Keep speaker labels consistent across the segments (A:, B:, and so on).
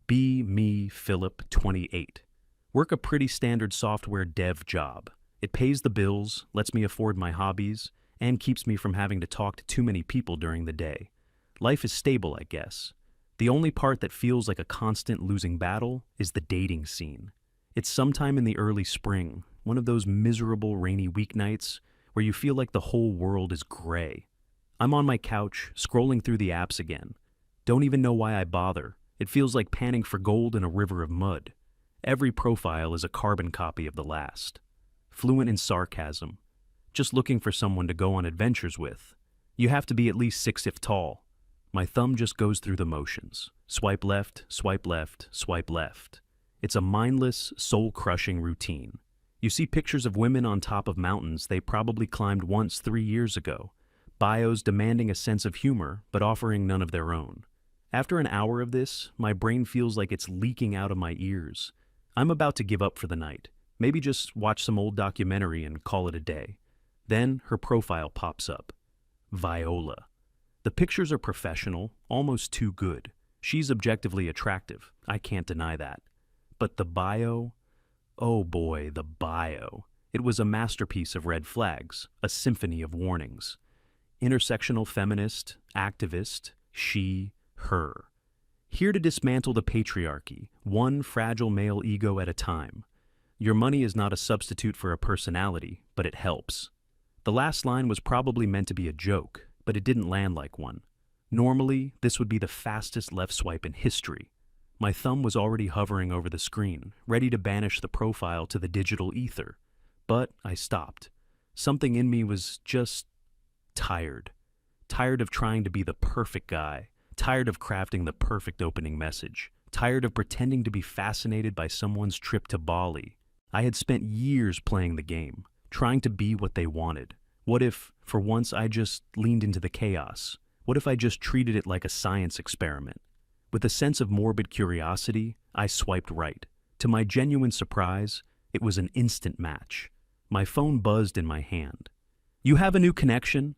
A: Be me, Philip, 28. Work a pretty standard software dev job. It pays the bills, lets me afford my hobbies, and keeps me from having to talk to too many people during the day. Life is stable, I guess. The only part that feels like a constant losing battle is the dating scene. It's sometime in the early spring, one of those miserable rainy weeknights where you feel like the whole world is gray. I'm on my couch, scrolling through the apps again. Don't even know why I bother. It feels like panning for gold in a river of mud. Every profile is a carbon copy of the last. Fluent in sarcasm. Just looking for someone to go on adventures with. You have to be at least 6 feet tall. My thumb just goes through the motions. Swipe left, swipe left, swipe left. It's a mindless, soul-crushing routine. You see pictures of women on top of mountains they probably climbed once 3 years ago. Bios demanding a sense of humor, but offering none of their own. After an hour of this, my brain feels like it's leaking out of my ears. I'm about to give up for the night. Maybe just watch some old documentary and call it a day. Then her profile pops up. Viola. The pictures are professional, almost too good. She's objectively attractive. I can't deny that. But the bio? Oh boy, the bio. It was a masterpiece of red flags, a symphony of warnings. Intersectional feminist, activist, she, her. Here to dismantle the patriarchy, one fragile male ego at a time. Your money is not a substitute for a personality, but it helps. The last line was probably meant to be a joke, but it didn't land like one. Normally, this would be the fastest left swipe in history. My thumb was already hovering over the screen, ready to banish the profile to the digital ether. But I stopped. Something in me was just tired. Tired of trying to be the perfect guy. Tired of crafting the perfect opening message. Tired of pretending to be fascinated by someone's trip to Bali. I had spent years playing the game, trying to be what they wanted. What if, for once, I just leaned into the chaos? What if I just treated it like a science experiment? With a sense of morbid curiosity, I swiped right. To my genuine surprise, it was an instant match. My phone buzzed in my hand. "You have a new connection?"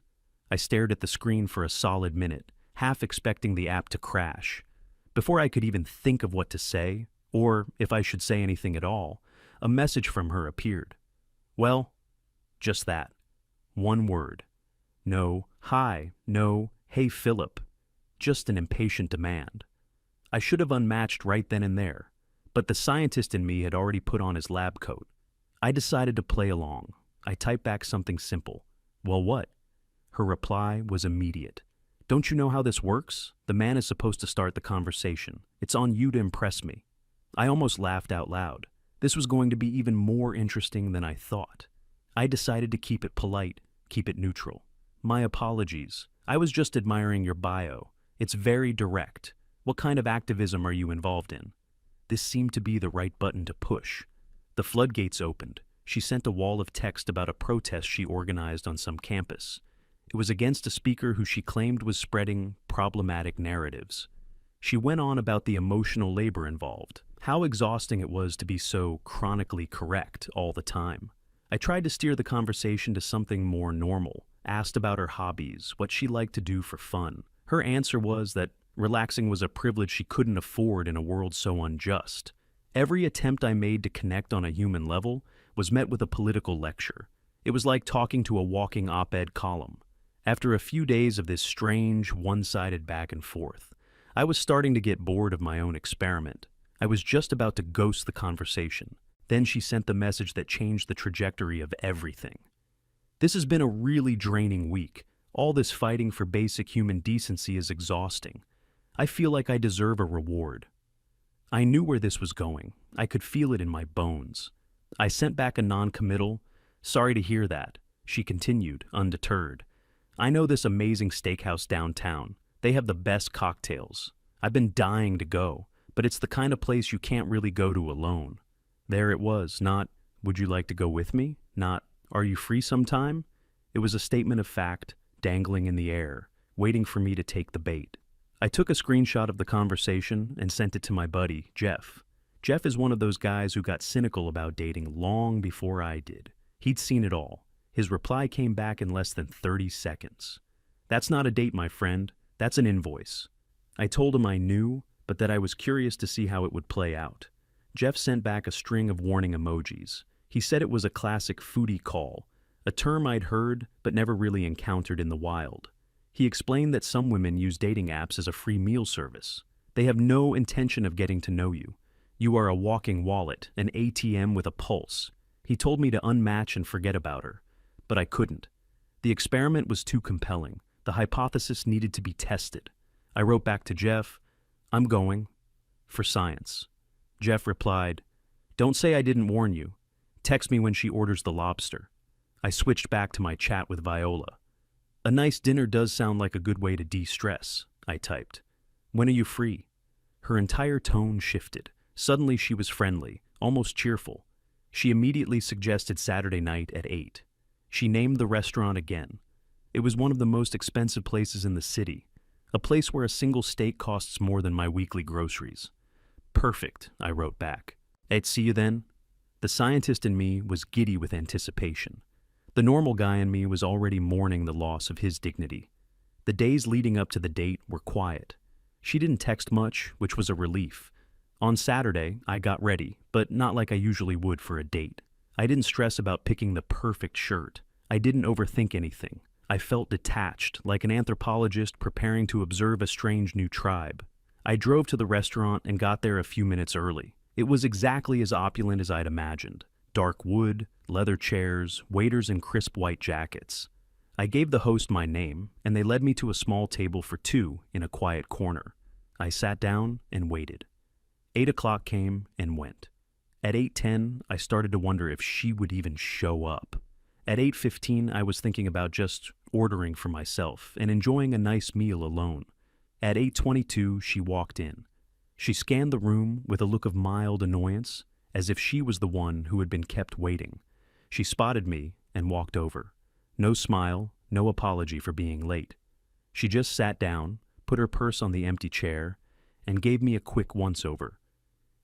A: I stared at the screen for a solid minute, half expecting the app to crash. Before I could even think of what to say, or if I should say anything at all, a message from her appeared. Well, just that. One word. No, hi, no, hey Philip. Just an impatient demand. I should have unmatched right then and there, but the scientist in me had already put on his lab coat. I decided to play along. I typed back something simple. Well, what? Her reply was immediate. Don't you know how this works? The man is supposed to start the conversation. It's on you to impress me. I almost laughed out loud. This was going to be even more interesting than I thought. I decided to keep it polite, keep it neutral. My apologies. I was just admiring your bio. It's very direct. What kind of activism are you involved in? This seemed to be the right button to push. The floodgates opened. She sent a wall of text about a protest she organized on some campus. It was against a speaker who she claimed was spreading problematic narratives. She went on about the emotional labor involved, how exhausting it was to be so chronically correct all the time. I tried to steer the conversation to something more normal, asked about her hobbies, what she liked to do for fun. Her answer was that relaxing was a privilege she couldn't afford in a world so unjust. Every attempt I made to connect on a human level was met with a political lecture. It was like talking to a walking op-ed column. After a few days of this strange, one-sided back and forth, I was starting to get bored of my own experiment. I was just about to ghost the conversation. Then she sent the message that changed the trajectory of everything. This has been a really draining week. All this fighting for basic human decency is exhausting. I feel like I deserve a reward. I knew where this was going. I could feel it in my bones. I sent back a non-committal, "Sorry to hear that." She continued, undeterred. "I know this amazing steakhouse downtown. They have the best cocktails. I've been dying to go, but it's the kind of place you can't really go to alone." There it was, not, "Would you like to go with me?" Not, "Are you free sometime?" It was a statement of fact, dangling in the air, waiting for me to take the bait. I took a screenshot of the conversation and sent it to my buddy, Jeff. Jeff is one of those guys who got cynical about dating long before I did. He'd seen it all. His reply came back in less than 30 seconds. "That's not a date, my friend. That's an invoice." I told him I knew, but that I was curious to see how it would play out. Jeff sent back a string of warning emojis. He said it was a classic foodie call, a term I'd heard but never really encountered in the wild. He explained that some women use dating apps as a free meal service. They have no intention of getting to know you. You are a walking wallet, an ATM with a pulse. He told me to unmatch and forget about her, but I couldn't. The experiment was too compelling. The hypothesis needed to be tested. I wrote back to Jeff, "I'm going. For science." Jeff replied, "Don't say I didn't warn you. Text me when she orders the lobster." I switched back to my chat with Viola. "A nice dinner does sound like a good way to de-stress," I typed. "When are you free?" Her entire tone shifted. Suddenly she was friendly, almost cheerful. She immediately suggested Saturday night at 8. She named the restaurant again. It was one of the most expensive places in the city, a place where a single steak costs more than my weekly groceries. "Perfect," I wrote back. "I'd see you then?" The scientist in me was giddy with anticipation. The normal guy in me was already mourning the loss of his dignity. The days leading up to the date were quiet. She didn't text much, which was a relief. On Saturday, I got ready, but not like I usually would for a date. I didn't stress about picking the perfect shirt. I didn't overthink anything. I felt detached, like an anthropologist preparing to observe a strange new tribe. I drove to the restaurant and got there a few minutes early. It was exactly as opulent as I'd imagined. Dark wood, leather chairs, waiters in crisp white jackets. I gave the host my name, and they led me to a small table for two in a quiet corner. I sat down and waited. 8 o'clock came and went. At 8:10, I started to wonder if she would even show up. At 8:15, I was thinking about just ordering for myself and enjoying a nice meal alone. At 8:22, she walked in. She scanned the room with a look of mild annoyance, as if she was the one who had been kept waiting. She spotted me and walked over. No smile, no apology for being late. She just sat down, put her purse on the empty chair, and gave me a quick once-over.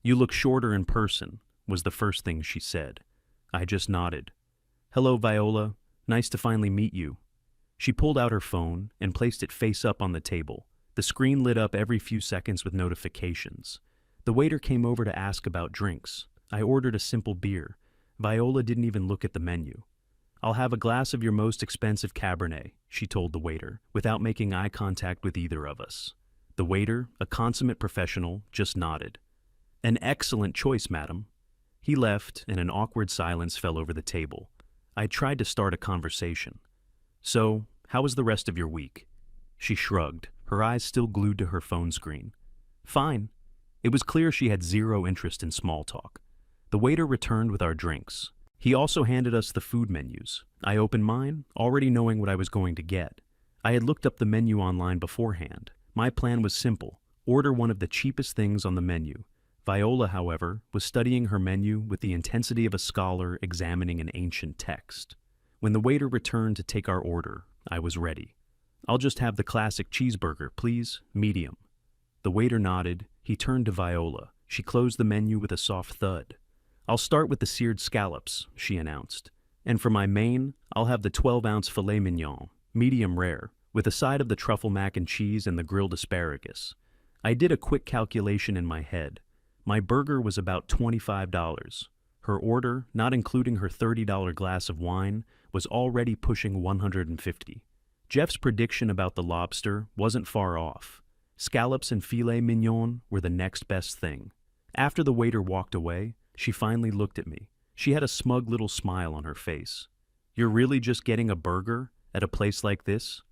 A: "You look shorter in person," was the first thing she said. I just nodded. "Hello, Viola. Nice to finally meet you." She pulled out her phone and placed it face up on the table. The screen lit up every few seconds with notifications. The waiter came over to ask about drinks. I ordered a simple beer. Viola didn't even look at the menu. "I'll have a glass of your most expensive Cabernet," she told the waiter, without making eye contact with either of us. The waiter, a consummate professional, just nodded. "An excellent choice, madam." He left, and an awkward silence fell over the table. I tried to start a conversation. "So, how was the rest of your week?" She shrugged, her eyes still glued to her phone screen. "Fine." It was clear she had zero interest in small talk. The waiter returned with our drinks. He also handed us the food menus. I opened mine, already knowing what I was going to get. I had looked up the menu online beforehand. My plan was simple: order one of the cheapest things on the menu. Viola, however, was studying her menu with the intensity of a scholar examining an ancient text. When the waiter returned to take our order, I was ready. "I'll just have the classic cheeseburger, please, medium." The waiter nodded. He turned to Viola. She closed the menu with a soft thud. "I'll start with the seared scallops," she announced. "And for my main, I'll have the 12-ounce filet mignon, medium rare, with a side of the truffle mac and cheese and the grilled asparagus." I did a quick calculation in my head. My burger was about $25. Her order, not including her $30 glass of wine, was already pushing $150. Jeff's prediction about the lobster wasn't far off. Scallops and filet mignon were the next best thing. After the waiter walked away, she finally looked at me. She had a smug little smile on her face. "You're really just getting a burger at a place like this?"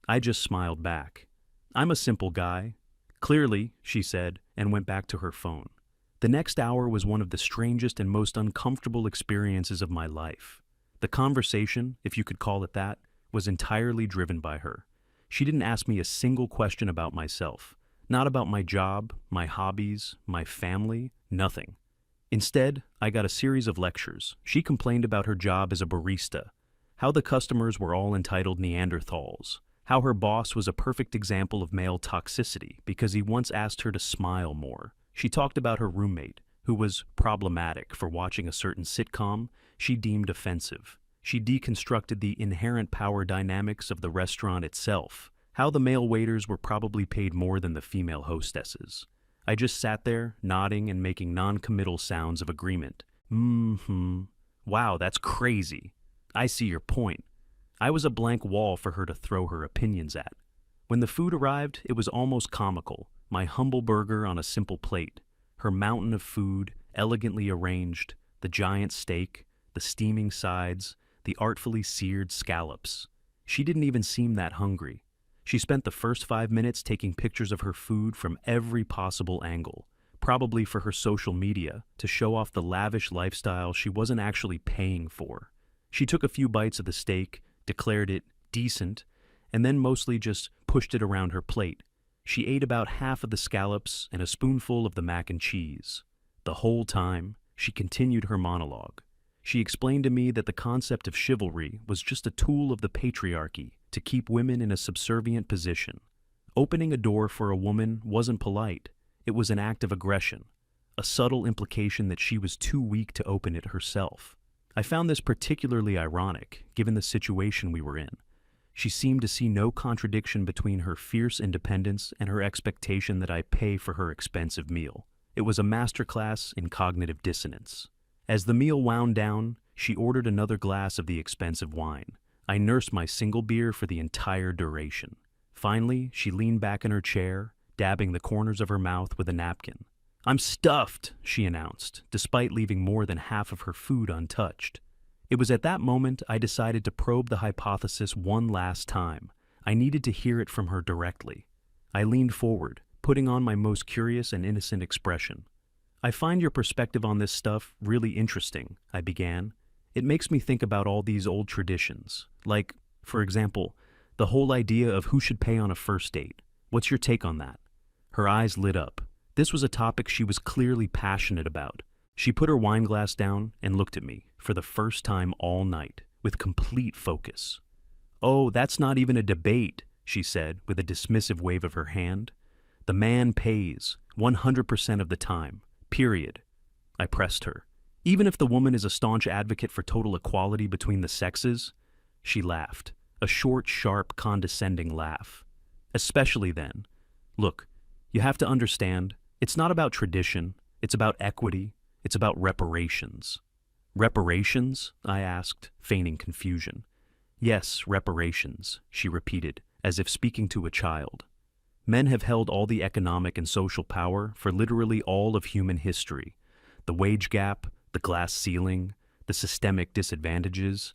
A: I just smiled back. "I'm a simple guy." "Clearly," she said, and went back to her phone. The next hour was one of the strangest and most uncomfortable experiences of my life. The conversation, if you could call it that, was entirely driven by her. She didn't ask me a single question about myself, not about my job, my hobbies, my family, nothing. Instead, I got a series of lectures. She complained about her job as a barista, how the customers were all entitled Neanderthals, how her boss was a perfect example of male toxicity because he once asked her to smile more. She talked about her roommate, who was problematic for watching a certain sitcom she deemed offensive. She deconstructed the inherent power dynamics of the restaurant itself, how the male waiters were probably paid more than the female hostesses. I just sat there, nodding and making non-committal sounds of agreement. Mm-hmm. Wow, that's crazy. I see your point. I was a blank wall for her to throw her opinions at. When the food arrived, it was almost comical. My humble burger on a simple plate, her mountain of food, elegantly arranged, the giant steak, the steaming sides, the artfully seared scallops. She didn't even seem that hungry. She spent the first 5 minutes taking pictures of her food from every possible angle, probably for her social media, to show off the lavish lifestyle she wasn't actually paying for. She took a few bites of the steak, declared it decent, and then mostly just pushed it around her plate. She ate about half of the scallops and a spoonful of the mac and cheese. The whole time, she continued her monologue. She explained to me that the concept of chivalry was just a tool of the patriarchy to keep women in a subservient position. Opening a door for a woman wasn't polite. It was an act of aggression, a subtle implication that she was too weak to open it herself. I found this particularly ironic, given the situation we were in. She seemed to see no contradiction between her fierce independence and her expectation that I pay for her expensive meal. It was a masterclass in cognitive dissonance. As the meal wound down, she ordered another glass of the expensive wine. I nursed my single beer for the entire duration. Finally, she leaned back in her chair, dabbing the corners of her mouth with a napkin. "I'm stuffed," she announced, despite leaving more than half of her food untouched. It was at that moment I decided to probe the hypothesis one last time. I needed to hear it from her directly. I leaned forward, putting on my most curious and innocent expression. "I find your perspective on this stuff really interesting," I began. "It makes me think about all these old traditions. Like, for example, the whole idea of who should pay on a first date. What's your take on that?" Her eyes lit up. This was a topic she was clearly passionate about. She put her wine glass down and looked at me, for the first time all night, with complete focus. "Oh, that's not even a debate," she said, with a dismissive wave of her hand. "The man pays, 100% of the time. Period." I pressed her. "Even if the woman is a staunch advocate for total equality between the sexes?" She laughed, a short, sharp, condescending laugh. "Especially then. Look, you have to understand, it's not about tradition, it's about equity, it's about reparations." "Reparations?" I asked, feigning confusion. "Yes, reparations," she repeated, as if speaking to a child. "Men have held all the economic and social power for literally all of human history. The wage gap, the glass ceiling, the systemic disadvantages.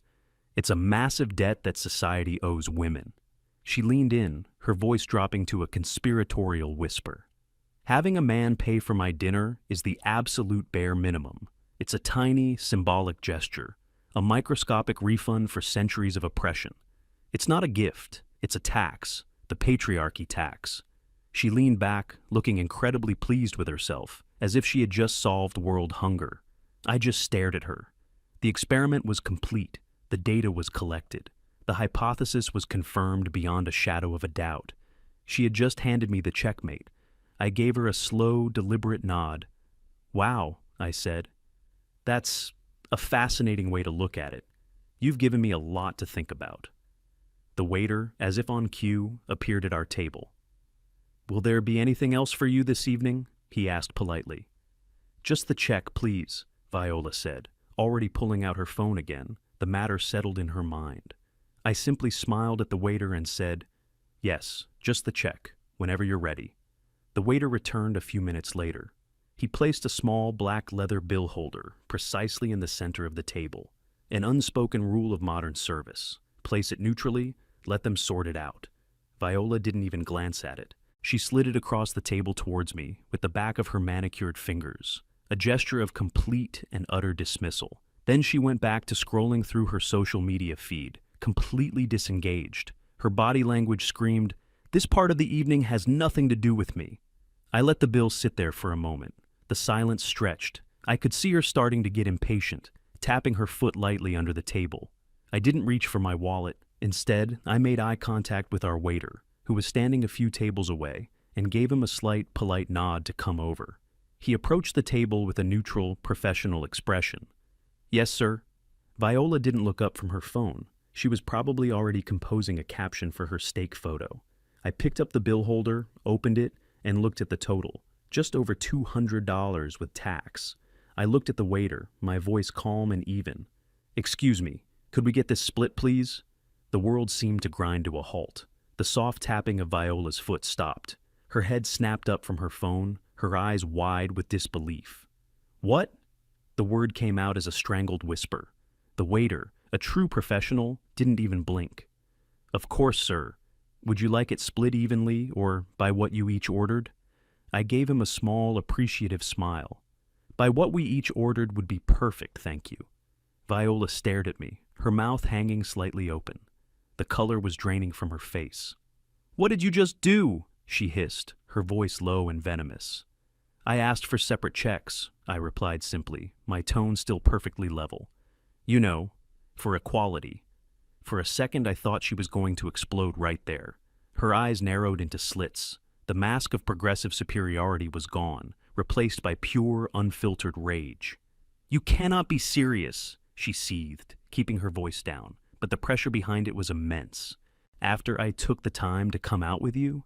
A: It's a massive debt that society owes women." She leaned in, her voice dropping to a conspiratorial whisper. "Having a man pay for my dinner is the absolute bare minimum. It's a tiny, symbolic gesture, a microscopic refund for centuries of oppression. It's not a gift, it's a tax, the patriarchy tax." She leaned back, looking incredibly pleased with herself, as if she had just solved world hunger. I just stared at her. The experiment was complete, the data was collected, the hypothesis was confirmed beyond a shadow of a doubt. She had just handed me the checkmate. I gave her a slow, deliberate nod. "Wow," I said. "That's a fascinating way to look at it. You've given me a lot to think about." The waiter, as if on cue, appeared at our table. "Will there be anything else for you this evening?" he asked politely. "Just the check, please," Viola said, already pulling out her phone again, the matter settled in her mind. I simply smiled at the waiter and said, "Yes, just the check, whenever you're ready." The waiter returned a few minutes later. He placed a small black leather bill holder precisely in the center of the table, an unspoken rule of modern service. Place it neutrally, let them sort it out. Viola didn't even glance at it. She slid it across the table towards me with the back of her manicured fingers, a gesture of complete and utter dismissal. Then she went back to scrolling through her social media feed, completely disengaged. Her body language screamed, "This part of the evening has nothing to do with me." I let the bill sit there for a moment. The silence stretched. I could see her starting to get impatient, tapping her foot lightly under the table. I didn't reach for my wallet. Instead, I made eye contact with our waiter, who was standing a few tables away, and gave him a slight, polite nod to come over. He approached the table with a neutral, professional expression. "Yes, sir." Viola didn't look up from her phone. She was probably already composing a caption for her steak photo. I picked up the bill holder, opened it, and looked at the total. Just over $200 with tax. I looked at the waiter, my voice calm and even. "Excuse me, could we get this split, please?" The world seemed to grind to a halt. The soft tapping of Viola's foot stopped. Her head snapped up from her phone, her eyes wide with disbelief. "What?" The word came out as a strangled whisper. The waiter, a true professional, didn't even blink. "Of course, sir. Would you like it split evenly, or by what you each ordered?" I gave him a small, appreciative smile. "By what we each ordered would be perfect, thank you." Viola stared at me, her mouth hanging slightly open. The color was draining from her face. "What did you just do?" she hissed, her voice low and venomous. "I asked for separate checks," I replied simply, my tone still perfectly level. "You know, for equality." For a second I thought she was going to explode right there. Her eyes narrowed into slits. The mask of progressive superiority was gone, replaced by pure, unfiltered rage. "You cannot be serious," she seethed, keeping her voice down, but the pressure behind it was immense. "After I took the time to come out with you?"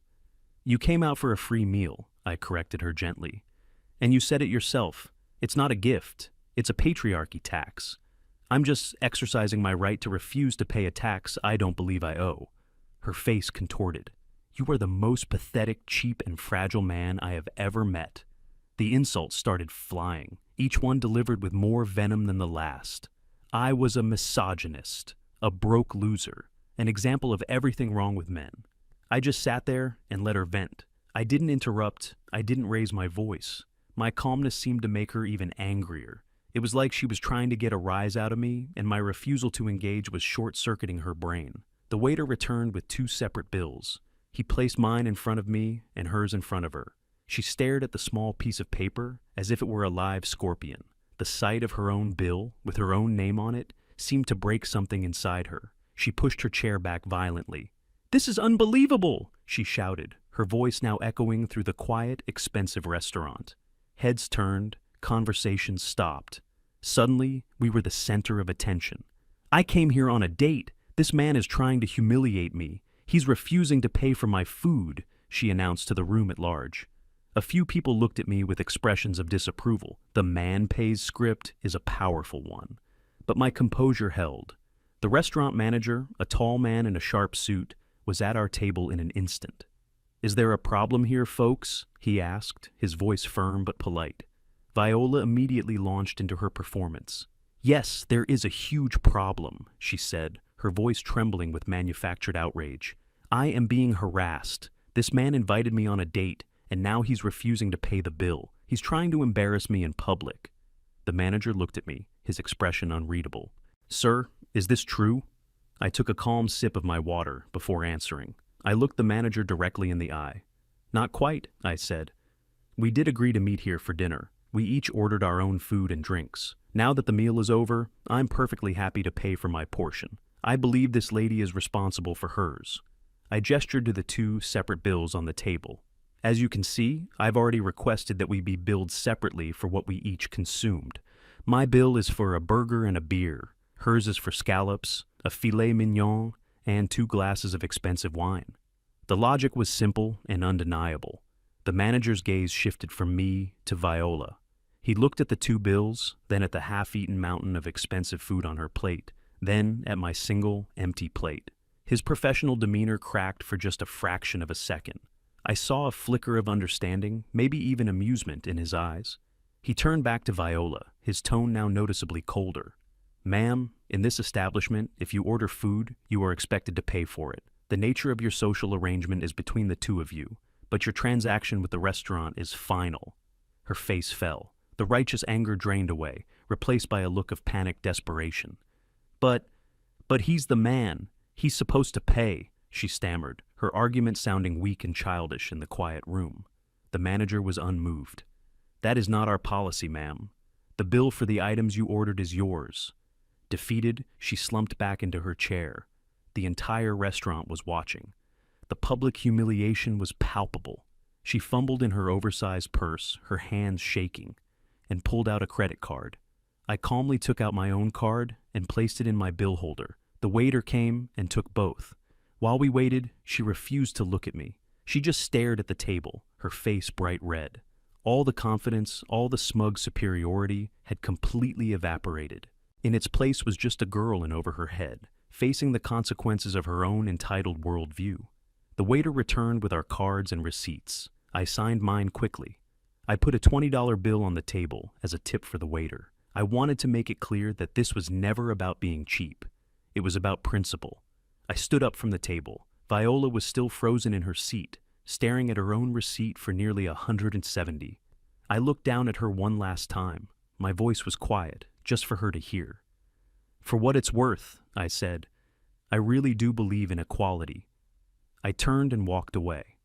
A: "You came out for a free meal," I corrected her gently. "And you said it yourself. It's not a gift. It's a patriarchy tax. I'm just exercising my right to refuse to pay a tax I don't believe I owe." Her face contorted. "You are the most pathetic, cheap, and fragile man I have ever met." The insults started flying, each one delivered with more venom than the last. I was a misogynist, a broke loser, an example of everything wrong with men. I just sat there and let her vent. I didn't interrupt, I didn't raise my voice. My calmness seemed to make her even angrier. It was like she was trying to get a rise out of me, and my refusal to engage was short-circuiting her brain. The waiter returned with 2 separate bills. He placed mine in front of me and hers in front of her. She stared at the small piece of paper as if it were a live scorpion. The sight of her own bill, with her own name on it, seemed to break something inside her. She pushed her chair back violently. "This is unbelievable!" she shouted, her voice now echoing through the quiet, expensive restaurant. Heads turned, conversations stopped. Suddenly, we were the center of attention. "I came here on a date. This man is trying to humiliate me. He's refusing to pay for my food," she announced to the room at large. A few people looked at me with expressions of disapproval. The man pays script is a powerful one. But my composure held. The restaurant manager, a tall man in a sharp suit, was at our table in an instant. "Is there a problem here, folks?" he asked, his voice firm but polite. Viola immediately launched into her performance. "Yes, there is a huge problem," she said, her voice trembling with manufactured outrage. "I am being harassed. This man invited me on a date, and now he's refusing to pay the bill. He's trying to embarrass me in public." The manager looked at me, his expression unreadable. "Sir, is this true?" I took a calm sip of my water before answering. I looked the manager directly in the eye. "Not quite," I said. "We did agree to meet here for dinner. We each ordered our own food and drinks. Now that the meal is over, I'm perfectly happy to pay for my portion. I believe this lady is responsible for hers." I gestured to the 2 separate bills on the table. "As you can see, I've already requested that we be billed separately for what we each consumed. My bill is for a burger and a beer. Hers is for scallops, a filet mignon, and 2 glasses of expensive wine." The logic was simple and undeniable. The manager's gaze shifted from me to Viola. He looked at the 2 bills, then at the half-eaten mountain of expensive food on her plate, then at my single, empty plate. His professional demeanor cracked for just a fraction of a second. I saw a flicker of understanding, maybe even amusement, in his eyes. He turned back to Viola, his tone now noticeably colder. "Ma'am, in this establishment, if you order food, you are expected to pay for it. The nature of your social arrangement is between the 2 of you, but your transaction with the restaurant is final." Her face fell. The righteous anger drained away, replaced by a look of panicked desperation. But he's the man. He's supposed to pay," she stammered, her argument sounding weak and childish in the quiet room. The manager was unmoved. "That is not our policy, ma'am. The bill for the items you ordered is yours." Defeated, she slumped back into her chair. The entire restaurant was watching. The public humiliation was palpable. She fumbled in her oversized purse, her hands shaking, and pulled out a credit card. I calmly took out my own card and placed it in my bill holder. The waiter came and took both. While we waited, she refused to look at me. She just stared at the table, her face bright red. All the confidence, all the smug superiority had completely evaporated. In its place was just a girl in over her head, facing the consequences of her own entitled worldview. The waiter returned with our cards and receipts. I signed mine quickly. I put a $20 bill on the table as a tip for the waiter. I wanted to make it clear that this was never about being cheap. It was about principle. I stood up from the table. Viola was still frozen in her seat, staring at her own receipt for nearly 170. I looked down at her one last time. My voice was quiet, just for her to hear. "For what it's worth," I said, "I really do believe in equality." I turned and walked away.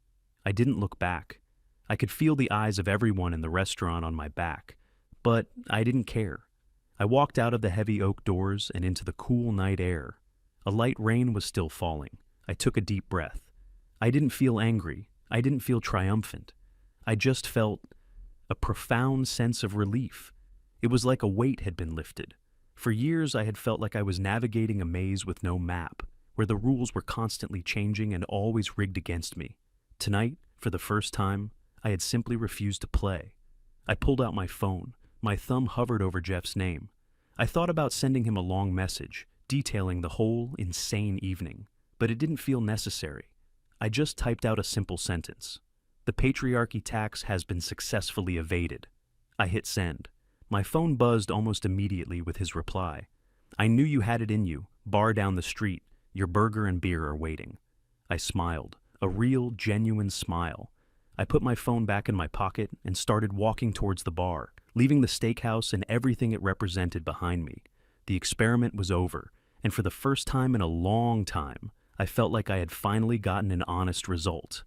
A: I didn't look back. I could feel the eyes of everyone in the restaurant on my back, but I didn't care. I walked out of the heavy oak doors and into the cool night air. A light rain was still falling. I took a deep breath. I didn't feel angry. I didn't feel triumphant. I just felt a profound sense of relief. It was like a weight had been lifted. For years I had felt like I was navigating a maze with no map, where the rules were constantly changing and always rigged against me. Tonight, for the first time, I had simply refused to play. I pulled out my phone. My thumb hovered over Jeff's name. I thought about sending him a long message, detailing the whole insane evening, but it didn't feel necessary. I just typed out a simple sentence. "The patriarchy tax has been successfully evaded." I hit send. My phone buzzed almost immediately with his reply. "I knew you had it in you. Bar down the street. Your burger and beer are waiting." I smiled, a real, genuine smile. I put my phone back in my pocket and started walking towards the bar, leaving the steakhouse and everything it represented behind me. The experiment was over, and for the first time in a long time, I felt like I had finally gotten an honest result.